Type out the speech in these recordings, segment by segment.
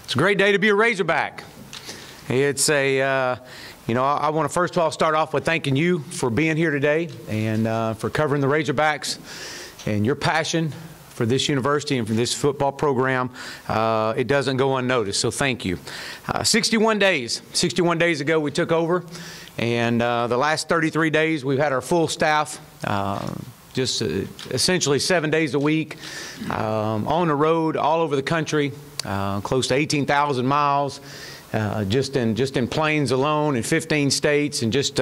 It's a great day to be a Razorback. It's I want to first of all start off with thanking you for being here today and for covering the Razorbacks and your passion for this university and for this football program. It doesn't go unnoticed, so thank you. 61 days ago we took over, and the last 33 days we've had our full staff, essentially 7 days a week, on the road all over the country, close to 18,000 miles. Just in planes alone in 15 states, and just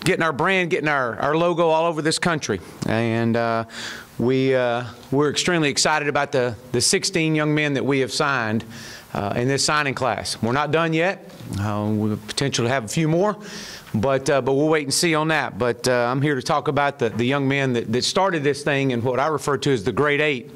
getting our brand, getting our logo all over this country. And we're extremely excited about the 16 young men that we have signed in this signing class. We're not done yet. We have potential to have a few more, but we'll wait and see on that. But I'm here to talk about the young men that started this thing and what I refer to as the Great Eight,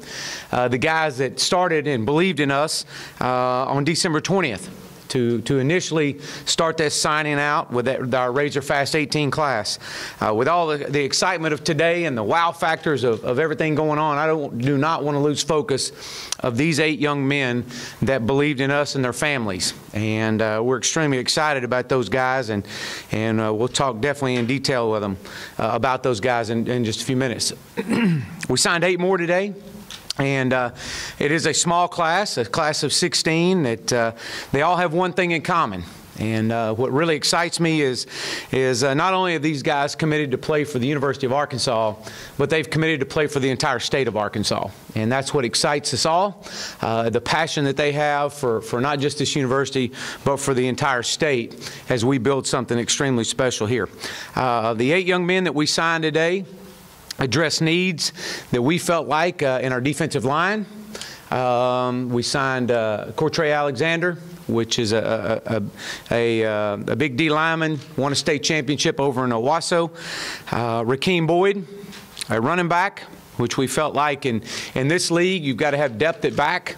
the guys that started and believed in us on December 20th. To initially start this signing out with our Razor Fast 18 class. With all the excitement of today and the wow factors of everything going on, I do not want to lose focus of these 8 young men that believed in us and their families. And we're extremely excited about those guys, and we'll talk definitely in detail with them about those guys in just a few minutes. We signed 8 more today. And it is a small class, a class of 16 that they all have one thing in common. And what really excites me is not only have these guys committed to play for the University of Arkansas, but they've committed to play for the entire state of Arkansas. And that's what excites us all, the passion that they have for not just this university, but for the entire state as we build something extremely special here. The 8 young men that we signed today address needs that we felt like in our defensive line. We signed Cortrey Alexander, which is a big D lineman, won a state championship over in Owasso. Rakeem Boyd, a running back, which we felt like in this league you've got to have depth at back.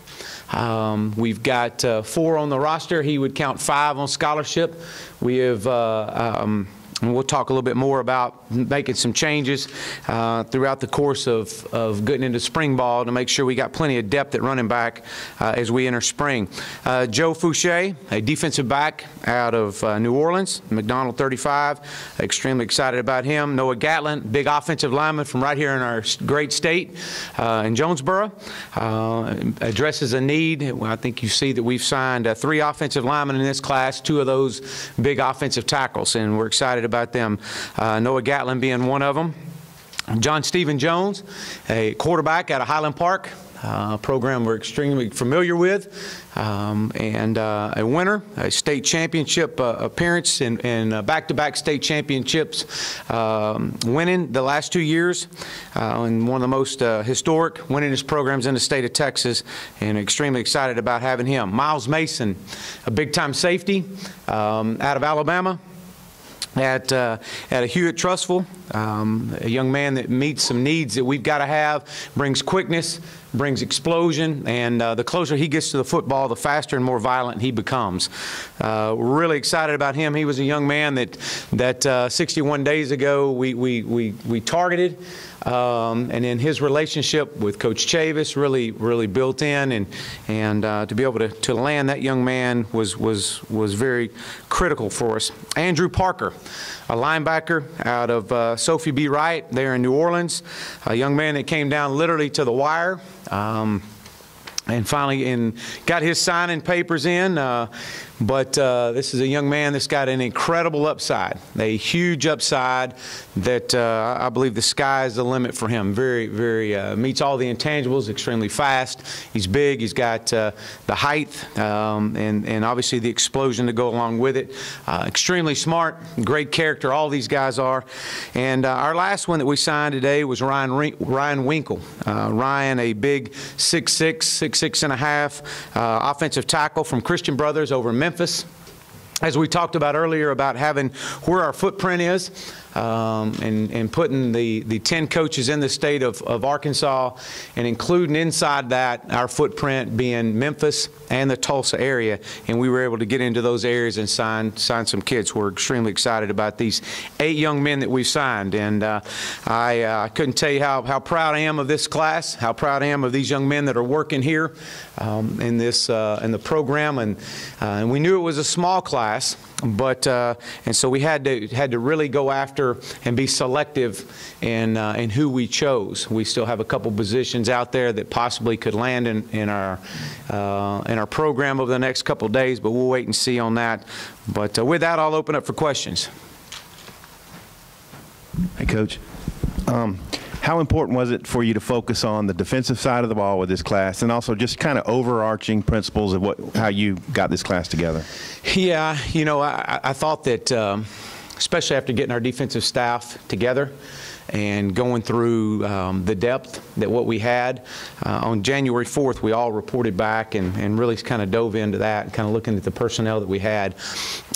We've got 4 on the roster. He would count 5 on scholarship. We have and we'll talk a little bit more about making some changes throughout the course of getting into spring ball to make sure we got plenty of depth at running back as we enter spring. Joe Fouché, a defensive back out of New Orleans, McDonald 35. Extremely excited about him. Noah Gatlin, big offensive lineman from right here in our great state in Jonesboro. Addresses a need. I think you see that we've signed 3 offensive linemen in this class, 2 of those big offensive tackles, and we're excited about them. Noah Gatlin being one of them. John Stephen Jones, a quarterback out of Highland Park, program we're extremely familiar with, and a winner, a state championship appearance and back-to-back state championships, winning the last 2 years, and one of the most historic winningest programs in the state of Texas, and extremely excited about having him. Miles Mason, a big-time safety out of Alabama, at a Hewitt Trustful, a young man that meets some needs that we've got to have, brings quickness, brings explosion, and the closer he gets to the football, the faster and more violent he becomes. We're really excited about him. He was a young man that 61 days ago we targeted, and in his relationship with Coach Chavis really built in, and to be able to land that young man was very critical for us. Andrew Parker, a linebacker out of Sophie B. Wright there in New Orleans, a young man that came down literally to the wire, and finally got his signing papers in. But this is a young man that's got an incredible upside, a huge upside that I believe the sky is the limit for him. Very meets all the intangibles, extremely fast. He's big, he's got the height, and obviously the explosion to go along with it. Extremely smart, great character, all these guys are. And our last one that we signed today was Ryan Winkle. Ryan, a big 6'6", 6'6 and a half offensive tackle from Christian Brothers over in Memphis. as we talked about earlier, about having where our footprint is, and putting the 10 coaches in the state of Arkansas, and including inside that our footprint being Memphis and the Tulsa area, and we were able to get into those areas and sign some kids. We're extremely excited about these 8 young men that we've signed, and I couldn't tell you how proud I am of this class, how proud I am of these young men that are working here in the program, and we knew it was a small class, but and so we had to really go after and be selective in who we chose. We still have a couple positions out there that possibly could land in our program over the next couple days, but we'll wait and see on that. But with that, I'll open up for questions. Hey, Coach. How important was it for you to focus on the defensive side of the ball with this class, and also just kind of overarching principles of how you got this class together? Yeah, you know, I thought that, especially after getting our defensive staff together and going through the depth that what we had, on January 4th, we all reported back and really kind of dove into that and kind of looking at the personnel that we had.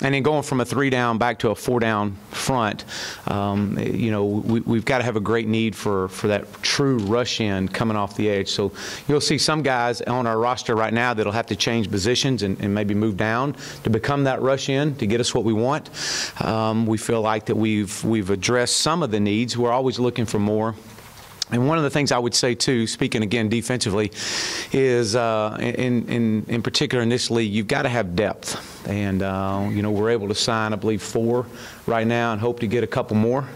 And then going from a 3-down back to a 4-down front, you know, we've got to have a great need for that true rush in coming off the edge. So you'll see some guys on our roster right now that'll have to change positions and maybe move down to become that rush in to get us what we want. We feel like that we've addressed some of the needs. We're always looking for more. And one of the things I would say too, speaking again defensively, is in particular in this league, you've got to have depth. And you know, we're able to sign, I believe, 4 right now, and hope to get a couple more.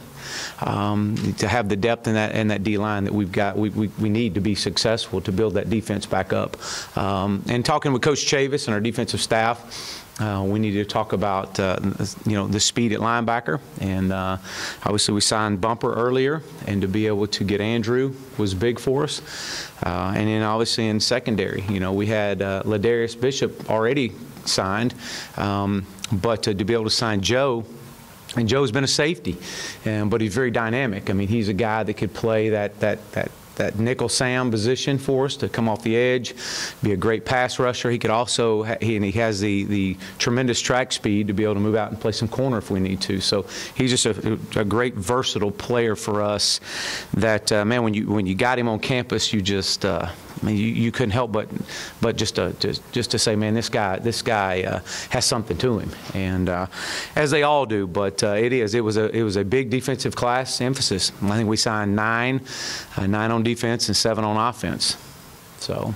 To have the depth in that D-line that we've got, we need to be successful to build that defense back up. And talking with Coach Chavis and our defensive staff, we need to talk about you know, the speed at linebacker, and obviously we signed Bumper earlier, and to be able to get Andrew was big for us. And then obviously in secondary, you know, we had Ladarius Bishop already signed, but to be able to sign Joe. And Joe's been a safety, but he's very dynamic. I mean, he's a guy that could play that nickel Sam position for us to come off the edge, be a great pass rusher. He could also, he has the tremendous track speed to be able to move out and play some corner if we need to. So he's just a great versatile player for us that, man, when you got him on campus, you just, I mean, you couldn't help but just to say, man, this guy has something to him, and as they all do. But it was a big defensive class emphasis. I think we signed 9 on defense and 7 on offense. So.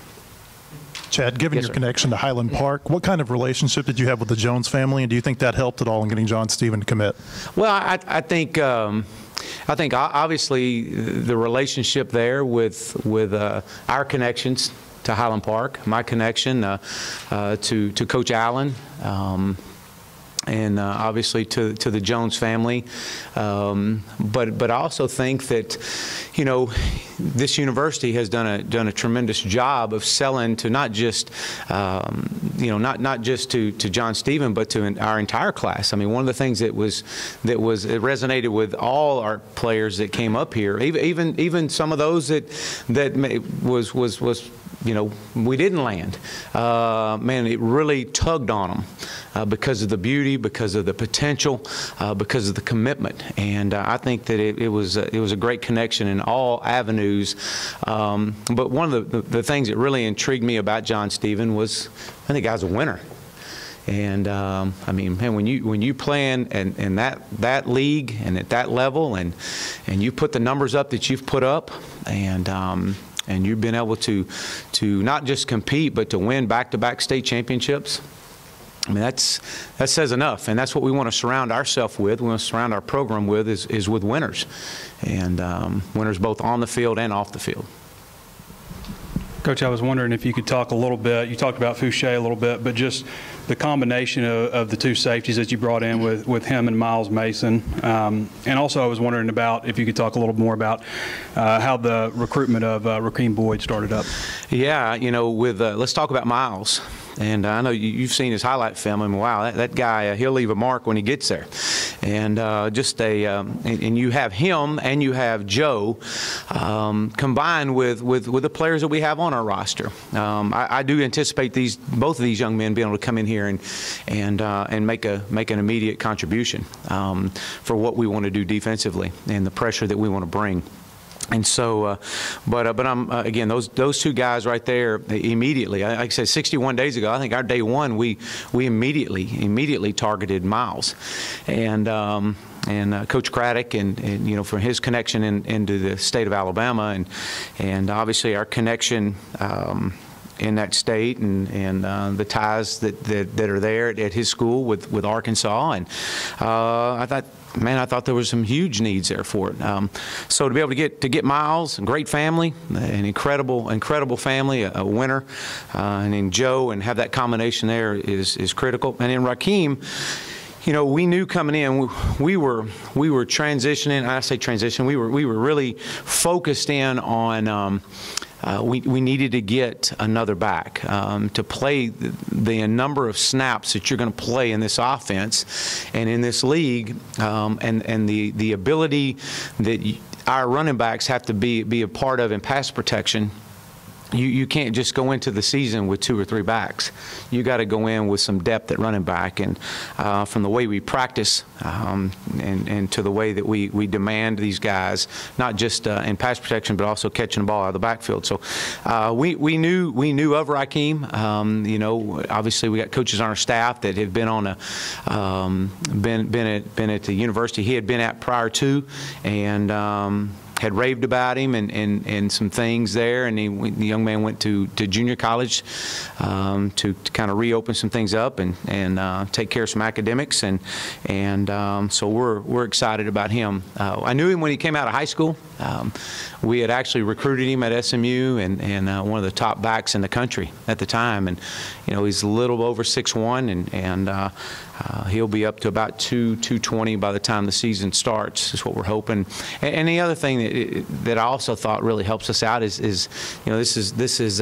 Chad, given your connection to Highland Park, what kind of relationship did you have with the Jones family, and do you think that helped at all in getting John Stephen to commit? Well, I think obviously the relationship there with our connections to Highland Park, my connection to Coach Allen, and obviously to the Jones family, but I also think that, you know, this university has done a tremendous job of selling to not just you know, not just to John Stephen, but to our entire class. I mean, one of the things that it resonated with all our players that came up here, even some of those that was you know, we didn't land. Man, it really tugged on them because of the beauty, because of the potential, because of the commitment. And I think that it was a great connection in all avenues. But one of the things that really intrigued me about John Stephen was, I think the guy's a winner. And I mean, man, when you play in that league and at that level, and you put the numbers up that you've put up, and you've been able to not just compete, but to win back-to-back state championships, I mean, that says enough, and that's what we want to surround ourselves with. We want to surround our program with is with winners, and winners both on the field and off the field. Coach, I was wondering if you could talk a little bit. You talked about Fouché a little bit, but just the combination of the 2 safeties that you brought in with him and Miles Mason. And also I was wondering about if you could talk a little more about how the recruitment of Rakeem Boyd started up. Yeah, you know, let's talk about Miles. And I know you've seen his highlight film. I mean, wow, that guy, he'll leave a mark when he gets there. And and you have him and you have Joe combined with the players that we have on our roster. I do anticipate both of these young men being able to come in here and make an immediate contribution for what we want to do defensively and the pressure that we want to bring. And so, but I'm again, those two guys right there immediately. Like I said, 61 days ago, I think our day one, we immediately targeted Miles, and Coach Craddock, and you know, for his connection into the state of Alabama, and obviously our connection. In that state and the ties that are there at his school with Arkansas, and I thought there were some huge needs there for it. So to be able to get Miles, a great family, an incredible family, a winner, and then Joe, and have that combination there is critical. And then Rakeem, you know, we knew coming in we were transitioning. I say transition. We were really focused in on. We needed to get another back to play the number of snaps that you're going to play in this offense and in this league, and the ability that our running backs have to be a part of in pass protection. You can't just go into the season with 2 or 3 backs. You got to go in with some depth at running back, and from the way we practice and to the way that we demand these guys, not just in pass protection but also catching the ball out of the backfield. So we knew of Rakeem. You know, obviously we got coaches on our staff that have been on been at the university he had been at prior to, and had raved about him and some things there, and the young man went to junior college to kind of reopen some things up and take care of some academics, and so we're excited about him. I knew him when he came out of high school. We had actually recruited him at SMU, and one of the top backs in the country at the time, and you know, he's a little over 6'1", and he'll be up to about 220 by the time the season starts, is what we're hoping. And the other thing that I also thought really helps us out is you know, this is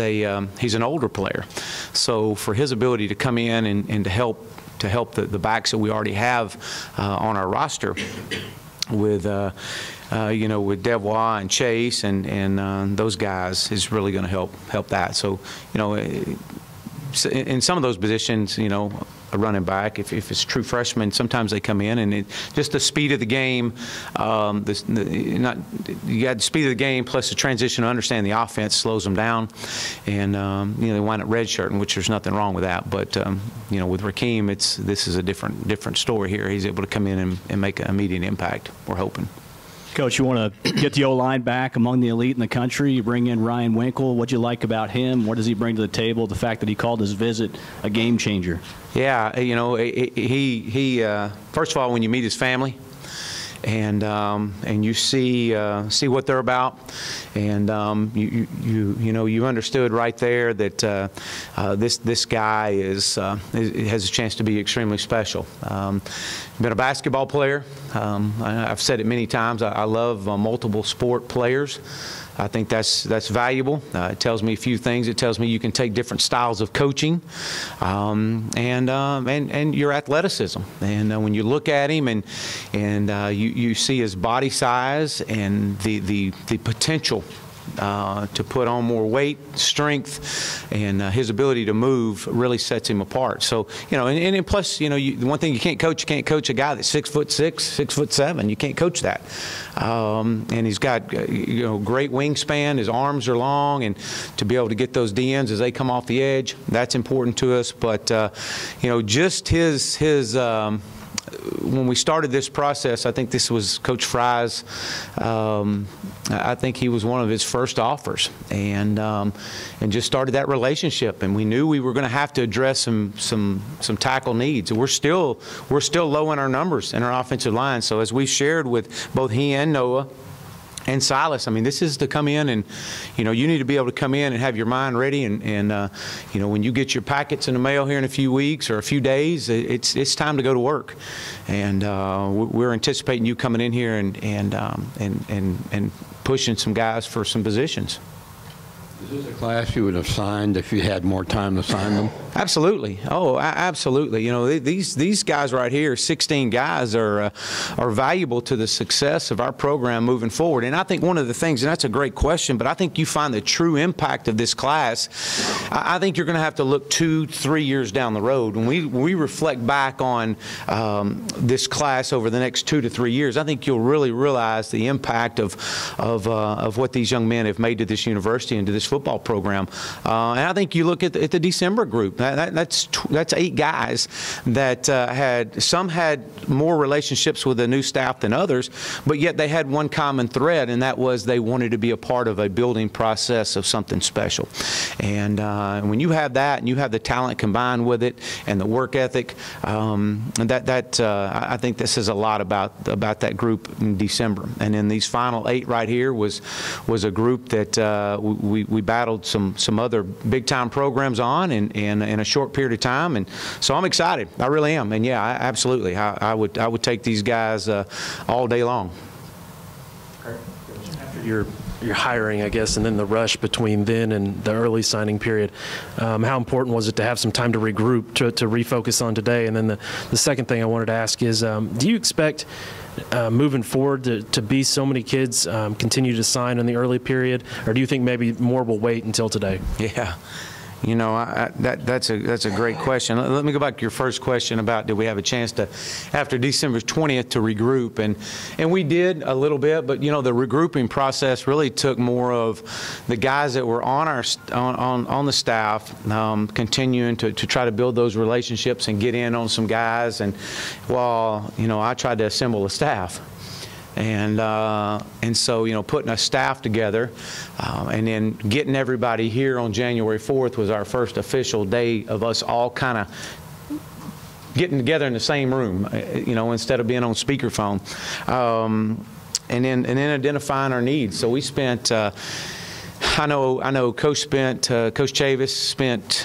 he's an older player, so for his ability to come in and to help the backs that we already have on our roster with you know, with Devois and Chase and those guys is really going to help that. So you know, in some of those positions, you know, a running back, if it's true freshmen, sometimes they come in and just the speed of the game, you got the speed of the game plus the transition to understand the offense slows them down, and you know, they wind up redshirting, which there's nothing wrong with that. But you know, with Rakeem, this is a different story here. He's able to come in and make an immediate impact, we're hoping. Coach, you want to get the O-line back among the elite in the country. You bring in Ryan Winkle. What do you like about him? What does he bring to the table? The fact that he called his visit a game changer. Yeah, you know, he first of all, when you meet his family, and you see what they're about, and you know, you understood right there that this guy has a chance to be extremely special. Been a basketball player. I've said it many times. I love multiple sport players. I think that's valuable. It tells me a few things. It tells me you can take different styles of coaching, and your athleticism. And when you look at him and you see his body size and the potential to put on more weight, strength, and his ability to move really sets him apart. So, you know, and plus, you know, the one thing you can't coach a guy that's 6'6", 6'7". You can't coach that. And he's got, you know, great wingspan. His arms are long, and to be able to get those DNs as they come off the edge, that's important to us. But you know, just his when we started this process, I think this was Coach Fry's. I think he was one of his first offers, and just started that relationship. And we knew we were going to have to address some tackle needs. We're still low in our numbers in our offensive line. So as we shared with both he and Noah and Silas, I mean, this is to come in and, you know, you need to be able to come in and have your mind ready, and you know, when you get your packets in the mail here in a few weeks or a few days, it's time to go to work. And we're anticipating you coming in here and pushing some guys for some positions. Is this a class you would have signed if you had more time to sign them? Absolutely. Oh, absolutely. You know, these guys right here, 16 guys, are valuable to the success of our program moving forward. And I think one of the things, and that's a great question, but I think you find the true impact of this class. I think you're going to have to look 2-3 years down the road. When we reflect back on this class over the next 2 to 3 years, I think you'll really realize the impact of what these young men have made to this university and to this football program. And I think you look at the December group. That's 8 guys that had more relationships with the new staff than others, but yet they had one common thread, and that was they wanted to be a part of a building process of something special. And when you have that, and you have the talent combined with it, and the work ethic, I think this says a lot about that group in December. And then these final 8 right here was a group that we battled some other big-time programs on in a short period of time, and so I'm excited. I really am, and yeah, absolutely. I would take these guys all day long. After your hiring, I guess, and then the rush between then and the early signing period, how important was it to have some time to regroup, to refocus on today? And then the second thing I wanted to ask is, do you expect moving forward to be so many kids continue to sign in the early period, or do you think maybe more will wait until today? Yeah. You know, that's a great question. Let me go back to your first question about did we have a chance to, after December 20th, to regroup, and we did a little bit, but you know the regrouping process really took more of the guys that were on the staff continuing to try to build those relationships and get in on some guys, and while you know I tried to assemble a staff. And so, you know, putting a staff together and then getting everybody here on January 4th was our first official day of us all kind of getting together in the same room, you know, instead of being on speakerphone, and then identifying our needs. So we spent. I know Coach Chavis spent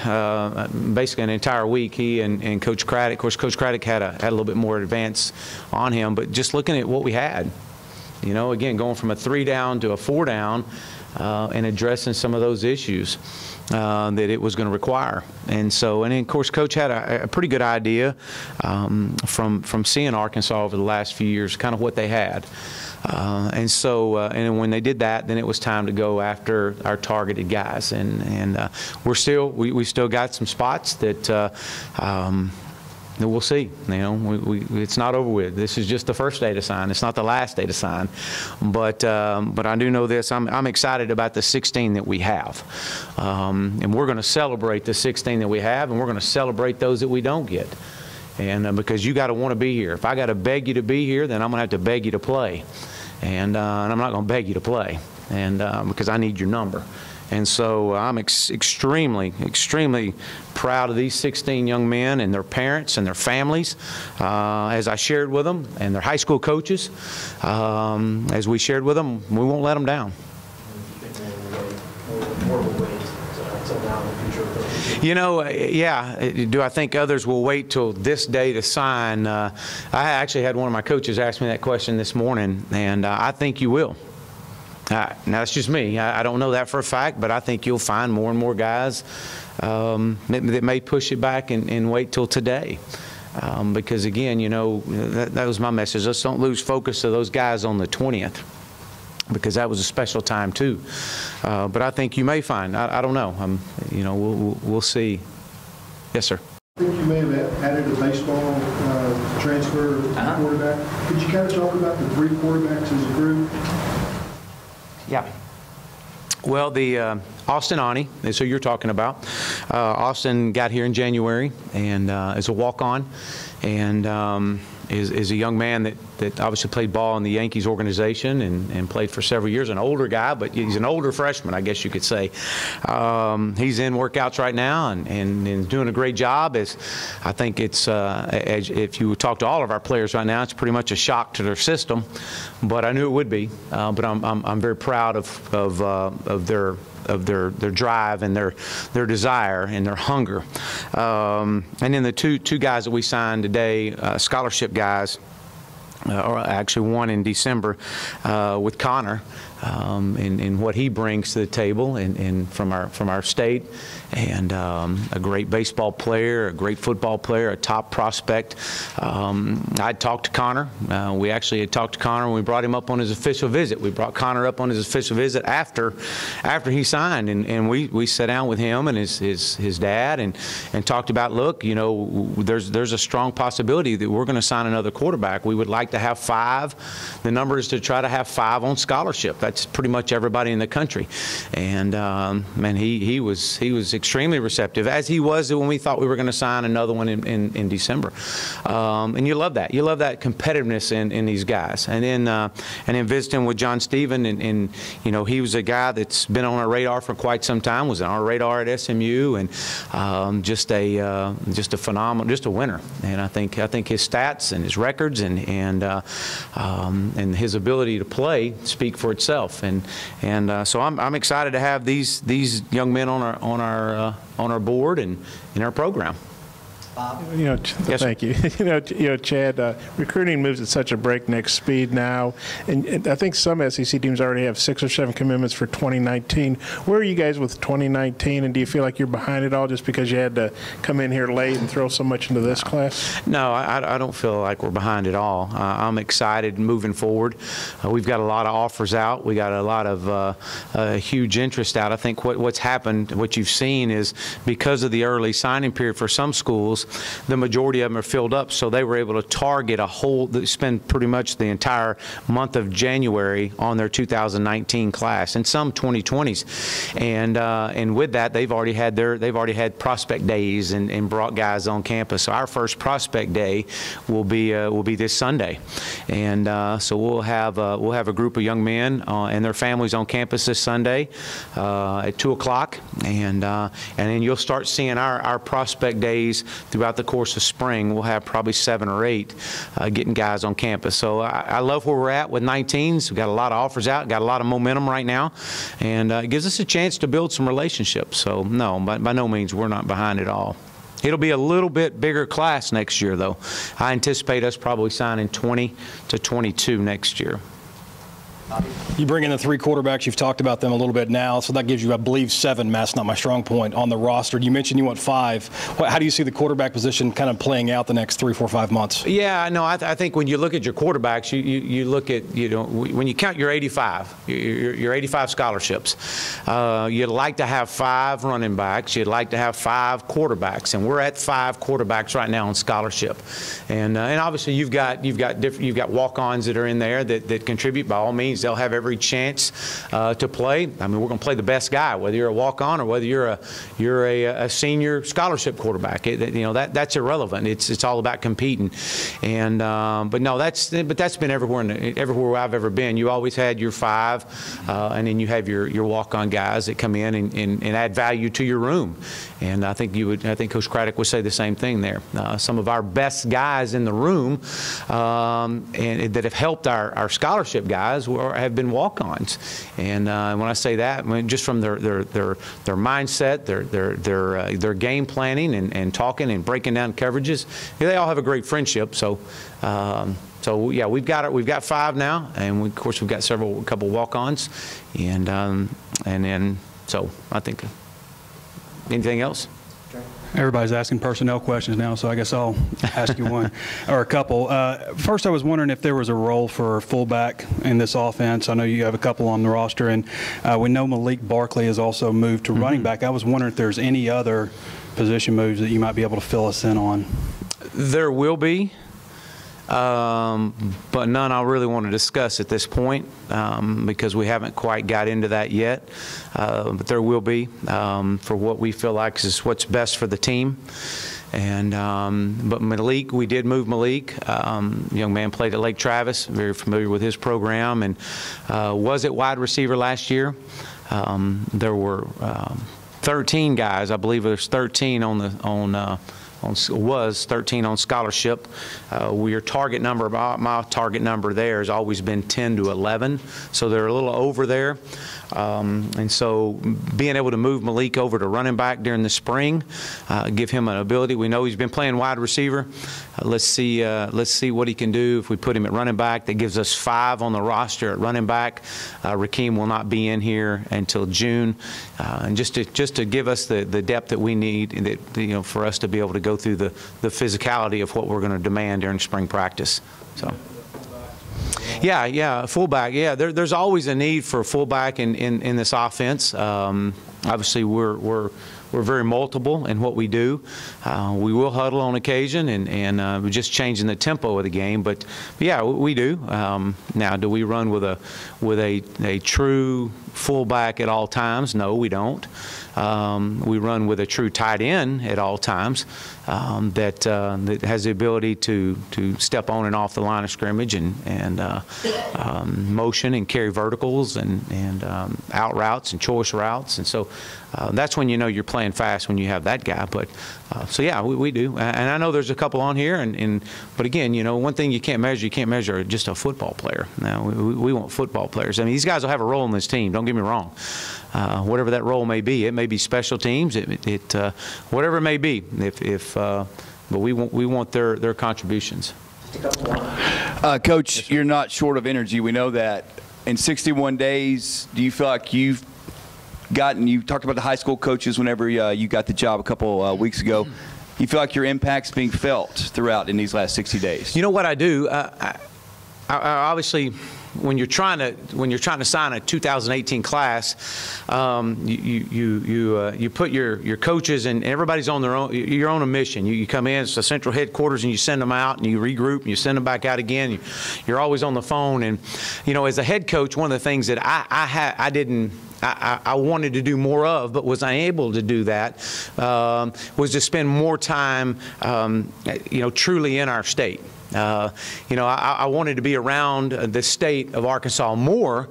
basically an entire week. He and Coach Craddock. Of course, Coach Craddock had a little bit more advance on him, but just looking at what we had, you know, again going from a 3-down to a 4-down, and addressing some of those issues that it was going to require. And so, and then of course, Coach had a pretty good idea from seeing Arkansas over the last few years, kind of what they had. And so, and when they did that, then it was time to go after our targeted guys, and we still got some spots that we'll see. You know, it's not over with. This is just the first day to sign. It's not the last day to sign, but I do know this. I'm excited about the 16 that we have, and we're going to celebrate the 16 that we have, and we're going to celebrate those that we don't get. And because you got to want to be here. If I got to beg you to be here, then I'm going to have to beg you to play. And I'm not going to beg you to play, and because I need your number. And so I'm extremely proud of these 16 young men and their parents and their families, as I shared with them, and their high school coaches. As we shared with them, we won't let them down. You know, yeah. Do I think others will wait till this day to sign? I actually had one of my coaches ask me that question this morning, and I think you will. Now, that's just me. I don't know that for a fact, but I think you'll find more and more guys that may push it back and wait till today. Because, again, you know, that was my message. Let's don't lose focus of those guys on the 20th. Because that was a special time too, but I think you may find. I don't know. You know, we'll see. Yes, sir. I think you may have added a baseball transfer quarterback. Could you kind of talk about the 3 quarterbacks as a group? Yeah. Well, the Austin Ani is who you're talking about. Austin got here in January and is a walk-on, and is a young man that obviously played ball in the Yankees organization and played for several years. An older guy, but he's an older freshman, I guess you could say. He's in workouts right now and doing a great job. I think it's, if you talk to all of our players right now, it's pretty much a shock to their system, but I knew it would be. But I'm very proud of their drive and their desire and their hunger. And then the two guys that we signed today, scholarship guys, or actually one in December with Connor, in what he brings to the table and from our state, and a great baseball player, a great football player, a top prospect. I talked to Connor. We actually had talked to Connor when we brought him up on his official visit. We brought Connor up on his official visit after he signed, and we sat down with him and his dad and talked about, look, you know, there's a strong possibility that we're going to sign another quarterback. We would like to have 5. The number is to try to have 5 on scholarship. That's pretty much everybody in the country. And man, he was extremely receptive, as he was when we thought we were going to sign another one in December. And you love that. You love that competitiveness in these guys. And then visiting with John Stephen, and you know, he was a guy that's been on our radar for quite some time. Was on our radar at SMU, and just a phenomenal, just a winner. And I think his stats and his records and his ability to play speak for itself. And so I'm excited to have these young men on our board and in our program. You know, Yes, thank you. You know, Chad, recruiting moves at such a breakneck speed now, and I think some SEC teams already have 6 or 7 commitments for 2019. Where are you guys with 2019, and do you feel like you're behind it all just because you had to come in here late and throw so much into this class? No, I don't feel like we're behind at all. I'm excited moving forward. We've got a lot of offers out. We got a lot of huge interest out. I think what's happened, what you've seen is because of the early signing period for some schools, the majority of them are filled up, so they were able to target spend pretty much the entire month of January on their 2019 class, and some 2020s, and with that they've already had prospect days and brought guys on campus. So our first prospect day will be this Sunday, and so we'll have a group of young men and their families on campus this Sunday at 2 o'clock, and then you'll start seeing our prospect days throughout the course of spring. We'll have probably 7 or 8 getting guys on campus. So I love where we're at with 19s. We've got a lot of offers out, got a lot of momentum right now, and it gives us a chance to build some relationships. So no, by no means we're not behind at all. It'll be a little bit bigger class next year, though. I anticipate us probably signing 20 to 22 next year. You bring in the 3 quarterbacks. You've talked about them a little bit now, so that gives you, I believe, 7. Matt's not my strong point on the roster. You mentioned you want 5. How do you see the quarterback position kind of playing out the next 3, 4, 5 months? Yeah, no, I think when you look at your quarterbacks, you look at, you know, when you count your 85, your 85 scholarships, you'd like to have 5 running backs. You'd like to have 5 quarterbacks, and we're at 5 quarterbacks right now on scholarship. And obviously you've got walk-ons that are in there that contribute. By all means, they'll have every chance to play. I mean, we're going to play the best guy, whether you're a walk-on or whether you're a senior scholarship quarterback. That's irrelevant. It's all about competing. And but no, that's been everywhere I've ever been. You always had your 5, and then you have your walk-on guys that come in and add value to your room. And I think Coach Craddock would say the same thing there. Some of our best guys in the room and that have helped our scholarship guys have been walk-ons. And when I say that, I mean, just from their mindset, their game planning and talking and breaking down coverages, they all have a great friendship. So yeah, we've got 5 now, and of course we've got a couple walk-ons, and then so I think. Anything else? Everybody's asking personnel questions now, so I guess I'll ask you one or a couple. First, I was wondering if there was a role for fullback in this offense. I know you have a couple on the roster, and we know Malik Barkley has also moved to running back. I was wondering if there's any other position moves that you might be able to fill us in on. There will be. But none I really want to discuss at this point because we haven't quite got into that yet. But there will be for what we feel like is what's best for the team. And but Malik, we did move Malik. Young man played at Lake Travis, very familiar with his program, and was at wide receiver last year. There were 13 guys, I believe there's 13 on was 13 on scholarship. Your target number, my target number there has always been 10 to 11, so they're a little over there. And so being able to move Malik over to running back during the spring, give him an ability. We know he's been playing wide receiver. Let's see what he can do if we put him at running back. That gives us 5 on the roster at running back. Rakeem will not be in here until June, and just to give us the depth that we need, that, for us to be able to go through the physicality of what we're going to demand during spring practice. So. Yeah, fullback. Yeah, there's always a need for a fullback in this offense. Obviously, we're very multiple in what we do. We will huddle on occasion, and we're just changing the tempo of the game. But yeah, we do. Now, do we run with a true fullback at all times? No, we don't. We run with a true tight end at all times that has the ability to step on and off the line of scrimmage and motion and carry verticals and out routes and choice routes. And so that's when you know you're playing fast, when you have that guy. But so yeah, we do. And I know there's a couple on here. But again, one thing you can't measure just a football player. Now we want football players. I mean, these guys will have a role in this team. Don't get me wrong. Whatever that role may be, it may be special teams, whatever it may be. But we want their contributions. Coach, you're not short of energy. We know that. In 61 days, do you feel like you talked about the high school coaches whenever you got the job a couple weeks ago. You feel like your impact's being felt throughout in these last 60 days? You know what I do? I obviously, when you're trying to sign a 2018 class, you put your coaches, and everybody's on their own. You're on a mission. You come in, it's the central headquarters, and you send them out, and you regroup, and you send them back out again. You're always on the phone, and as a head coach, one of the things that I wanted to do more of, but was unable to do that, was to spend more time, truly in our state. I wanted to be around the state of Arkansas more,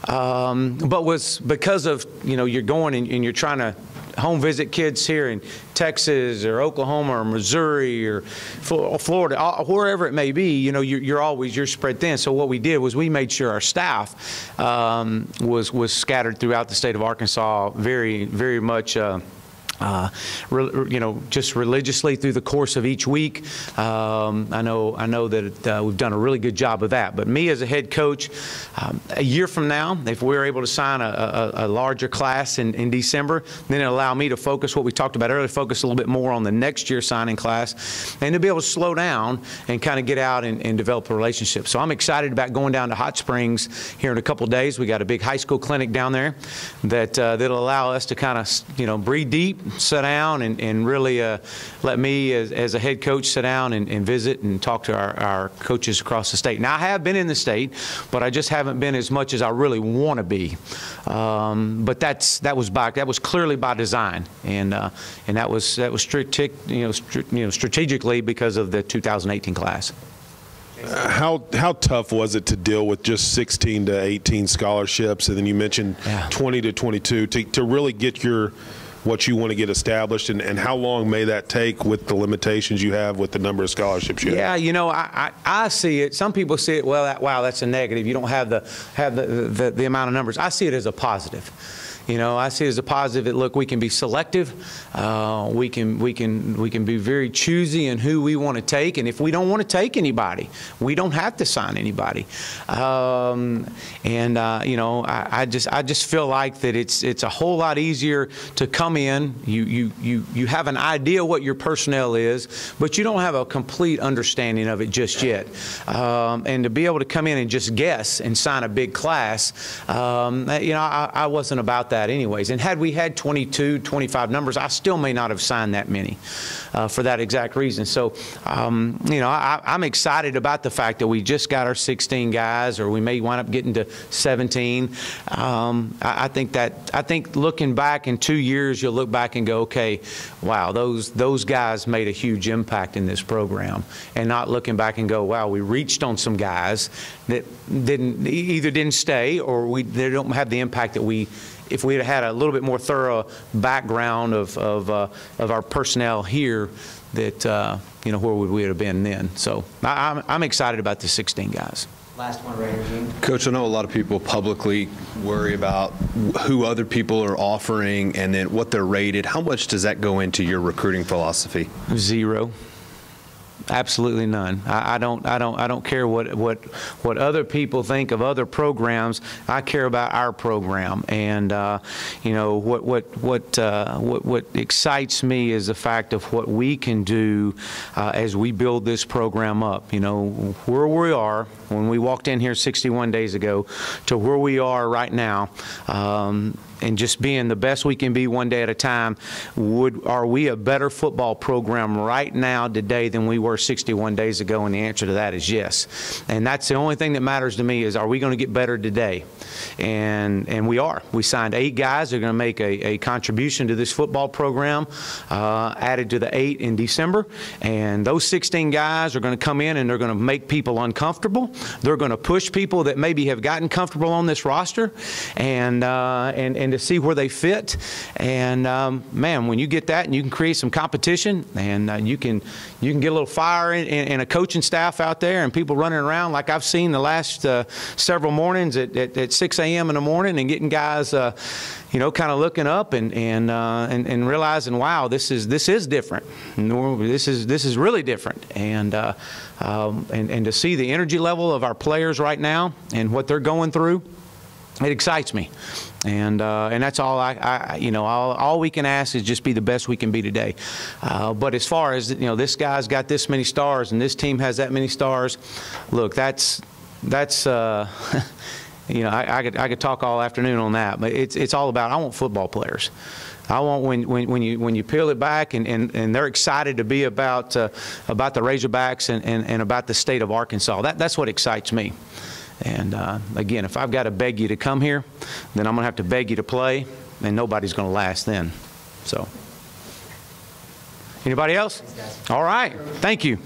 but was because of, you're going and you're trying to home visit kids here in Texas or Oklahoma or Missouri or Florida, wherever it may be, you're spread thin. So what we did was we made sure our staff was scattered throughout the state of Arkansas very, very much just religiously through the course of each week. I know that we've done a really good job of that. But me as a head coach, a year from now, if we're able to sign a larger class in December, then it'll allow me to focus what we talked about earlier, focus a little bit more on the next year signing class, and to be able to slow down and kind of get out and develop a relationship. So I'm excited about going down to Hot Springs here in a couple of days. We got a big high school clinic down there that'll allow us to kind of breathe deep, sit down, and really let me as a head coach sit down and visit and talk to our coaches across the state. Now, I have been in the state, but I just haven't been as much as I really want to be. But that was clearly by design, and that was strategically because of the 2018 class. How tough was it to deal with just 16 to 18 scholarships, and then you mentioned 20 to 22 to really get what you want to get established, and how long may that take with the limitations you have with the number of scholarships you have? Yeah, I see it. Some people see it, wow, that's a negative. You don't have the amount of numbers. I see it as a positive. I see it as a positive that, look, we can be selective. We can be very choosy in who we want to take, and if we don't want to take anybody, we don't have to sign anybody. I just feel like that it's a whole lot easier to come in. You have an idea what your personnel is, but you don't have a complete understanding of it just yet. And to be able to come in and just guess and sign a big class, I wasn't about that anyways. And had we had 22, 25 numbers, I still may not have signed that many for that exact reason. So, I'm excited about the fact that we just got our 16 guys, or we may wind up getting to 17. I think looking back in 2 years, you'll look back and go, okay, wow, those guys made a huge impact in this program, and not looking back and go, wow, we reached on some guys that didn't stay, or they don't have the impact that if we had a little bit more thorough background of our personnel here, that where would we have been then. So I'm excited about the 16 guys. Last one, right here, Gene. Coach, I know a lot of people publicly worry about who other people are offering and then what they're rated. How much does that go into your recruiting philosophy? Zero. Absolutely none. I don't care what other people think of other programs. I care about our program, and what excites me is the fact of what we can do as we build this program up. Where we are when we walked in here 61 days ago to where we are right now. And just being the best we can be one day at a time, are we a better football program right now today than we were 61 days ago? And the answer to that is yes. And that's the only thing that matters to me is, are we going to get better today? And we are. We signed 8 guys that are going to make a contribution to this football program, added to the 8 in December. And those 16 guys are going to come in and they're going to make people uncomfortable. They're going to push people that maybe have gotten comfortable on this roster and to see where they fit. And man, when you get that and you can create some competition and you can get a little fire in a coaching staff out there and people running around like I've seen the last several mornings at 6 a.m. in the morning and getting guys kind of looking up and realizing, wow, this is different. This is really different. And to see the energy level of our players right now and what they're going through, it excites me, and that's all all we can ask is just be the best we can be today. But as far as this guy's got this many stars and this team has that many stars, look, that's I could talk all afternoon on that, but it's all about, I want football players. I want when you peel it back and they're excited to be about the Razorbacks and about the state of Arkansas. That's what excites me. And again, if I've got to beg you to come here, then I'm going to have to beg you to play, and nobody's going to last then. So, anybody else? All right. Thank you.